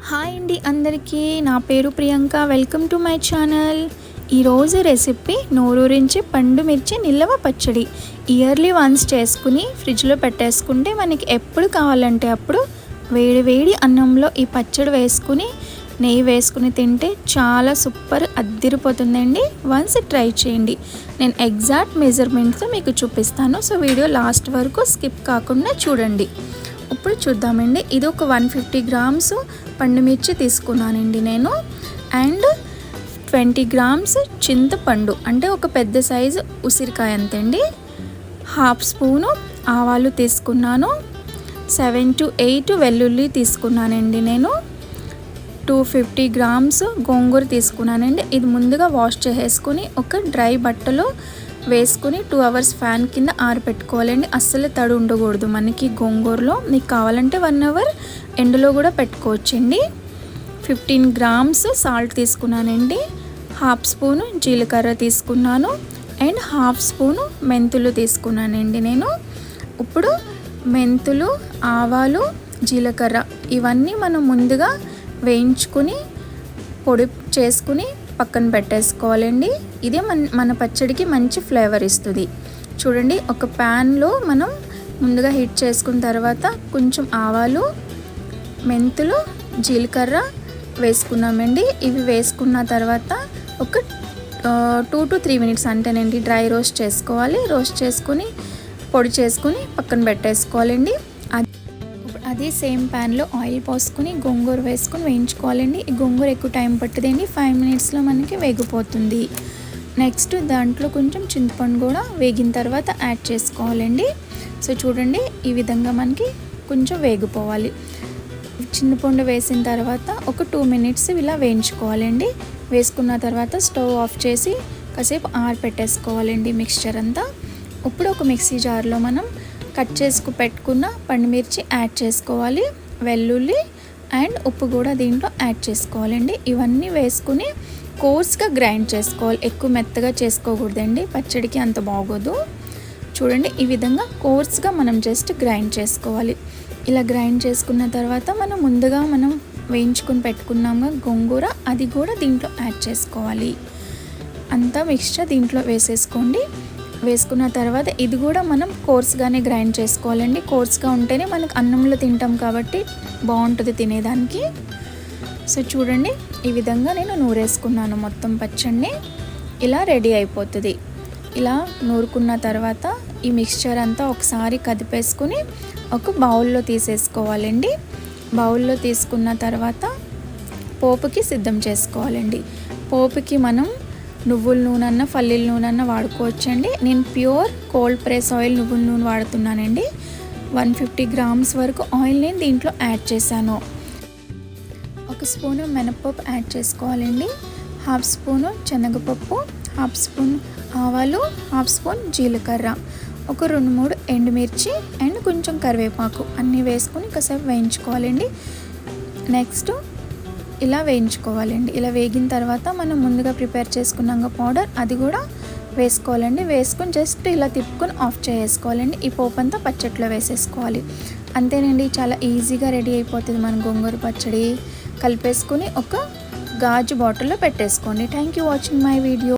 Hi అండి అందరికీ, నా పేరు Priyanka. Welcome to my channel. ఈరోజు రెసిపీ నోరూరించి పండు మిర్చి నిల్వ పచ్చడి. ఇయర్లీ వన్స్ చేసుకుని ఫ్రిడ్జ్లో పెట్టేసుకుంటే మనకి ఎప్పుడు కావాలంటే అప్పుడు వేడి వేడి అన్నంలో ఈ పచ్చడి వేసుకుని నెయ్యి వేసుకుని తింటే చాలా సూపర్ అద్దిరిపోతుందండి. వన్స్ ట్రై చేయండి. నేను ఎగ్జాక్ట్ మెజర్మెంట్తో మీకు చూపిస్తాను. సో వీడియో లాస్ట్ వరకు స్కిప్ కాకుండా చూడండి. ఇప్పుడు చూద్దామండి. ఇది ఒక 150 గ్రామ్స్ పండుమిర్చి తీసుకున్నానండి నేను. అండ్ 20 గ్రామ్స్ చింతపండు, అంటే ఒక పెద్ద సైజు ఉసిరికాయ అంతండి. హాఫ్ స్పూను ఆవాలు తీసుకున్నాను. 7 to 8 వెల్లుల్లి తీసుకున్నానండి నేను. 250 గ్రామ్స్ గోంగూర తీసుకున్నానండి. ఇది ముందుగా వాష్ చేసేసుకొని ఒక డ్రై బట్టలో వేసుకుని 2 hours ఫ్యాన్ కింద ఆరబెట్టుకోవాలండి. అస్సలు తడి ఉండకూడదు మనకి గోంగూరలో. మీకు కావాలంటే 1 hour ఎండలో కూడా పెట్టుకోవచ్చండి. 15 గ్రామ్స్ సాల్ట్ తీసుకున్నానండి. హాఫ్ స్పూను జీలకర్ర తీసుకున్నాను. అండ్ హాఫ్ స్పూను మెంతులు తీసుకున్నానండి నేను. ఇప్పుడు మెంతులు, ఆవాలు, జీలకర్ర ఇవన్నీ మనం ముందుగా వేయించుకుని పొడి చేసుకుని పక్కన పెట్టేసుకోవాలండి. ఇదే మన పచ్చడికి మంచి ఫ్లేవర్ ఇస్తుంది. చూడండి, ఒక ప్యాన్లో మనం ముందుగా హీట్ చేసుకున్న తర్వాత కొంచెం ఆవాలు, మెంతులు, జీలకర్ర వేసుకున్నామండి. ఇవి వేసుకున్న తర్వాత ఒక 2 to 3 minutes అంటేనండి డ్రై రోస్ట్ చేసుకోవాలి. రోస్ట్ చేసుకుని పొడి చేసుకుని పక్కన పెట్టేసుకోవాలండి. అదే సేమ్ ప్యాన్లో ఆయిల్ పోసుకొని గోంగూర వేసుకొని వేయించుకోవాలండి. ఈ గోంగూర ఎక్కువ టైం పట్టుదండి, 5 minutesలో మనకి వేగిపోతుంది. నెక్స్ట్ దాంట్లో కొంచెం చింతపండు కూడా వేగిన తర్వాత యాడ్ చేసుకోవాలండి. సో చూడండి, ఈ విధంగా మనకి కొంచెం వేగిపోవాలి. చింతపండు వేసిన తర్వాత ఒక 2 minutes ఇలా వేయించుకోవాలండి. వేసుకున్న తర్వాత స్టవ్ ఆఫ్ చేసి కాసేపు ఆరబెట్టేసుకోవాలండి మిక్స్చర్ అంతా. ఇప్పుడు ఒక మిక్సీ జార్లో మనం కట్ చేసుకు పెట్టుకున్న పండుమిర్చి యాడ్ చేసుకోవాలి. వెల్లుల్లి అండ్ ఉప్పు కూడా దీంట్లో యాడ్ చేసుకోవాలండి. ఇవన్నీ వేసుకుని కోర్స్గా గ్రైండ్ చేసుకోవాలి. ఎక్కువ మెత్తగా చేసుకోకూడదండి, పచ్చడికి అంత బాగోదు. చూడండి, ఈ విధంగా కోర్స్గా మనం జస్ట్ గ్రైండ్ చేసుకోవాలి. ఇలా గ్రైండ్ చేసుకున్న తర్వాత మనం వేయించుకుని పెట్టుకున్నాము గోంగూర, అది కూడా దీంట్లో యాడ్ చేసుకోవాలి. అంతా మిక్స్చర్ దీంట్లో వేసేసుకోండి. వేసుకున్న తర్వాత ఇది కూడా మనం కోర్స్గానే గ్రైండ్ చేసుకోవాలండి. కోర్స్గా ఉంటేనే మనకు అన్నంలో తింటాం కాబట్టి బాగుంటుంది తినేదానికి. సో చూడండి, ఈ విధంగా నేను నూరేసుకున్నాను మొత్తం పచ్చడిని. ఇలా రెడీ అయిపోతుంది. ఇలా నూరుకున్న తర్వాత ఈ మిక్స్చర్ అంతా ఒకసారి కదిపేసుకుని ఒక బౌల్లో తీసేసుకోవాలండి. బౌల్లో తీసుకున్న తర్వాత పోపుకి సిద్ధం చేసుకోవాలండి. పోపుకి మనం నువ్వుల నూనె అన్న పల్లీల నూనె అన్న వాడుకోవచ్చండి. నేను ప్యూర్ కోల్డ్ ప్రెస్ ఆయిల్ నువ్వుల నూనె వాడుతున్నానండి. 150 గ్రామ్స్ వరకు ఆయిల్ నేను దీంట్లో యాడ్ చేశాను. 1 స్పూను మినపప్పు యాడ్ చేసుకోవాలండి. హాఫ్ స్పూను శనగపప్పు, హాఫ్ స్పూన్ ఆవాలు, హాఫ్ స్పూన్ జీలకర్ర, ఒక 2-3 ఎండుమిర్చి అండ్ కొంచెం కరివేపాకు అన్నీ వేసుకొని కాసేపు వేయించుకోవాలండి. నెక్స్ట్ ఇలా వేయించుకోవాలండి. ఇలా వేగిన తర్వాత మనం ముందుగా ప్రిపేర్ చేసుకున్నాక పౌడర్ అది కూడా వేసుకోవాలండి. వేసుకొని జస్ట్ ఇలా తిప్పుకొని ఆఫ్ చేసుకోవాలండి. ఈ పోపు అంతా పచ్చడిలో వేసేసుకోవాలి. అంతేనండి, చాలా ఈజీగా రెడీ అయిపోతుంది మన గోంగూర పచ్చడి. కలిపేసుకొని ఒక గాజు బాటిల్లో పెట్టేసుకోండి. Thank you watching my video.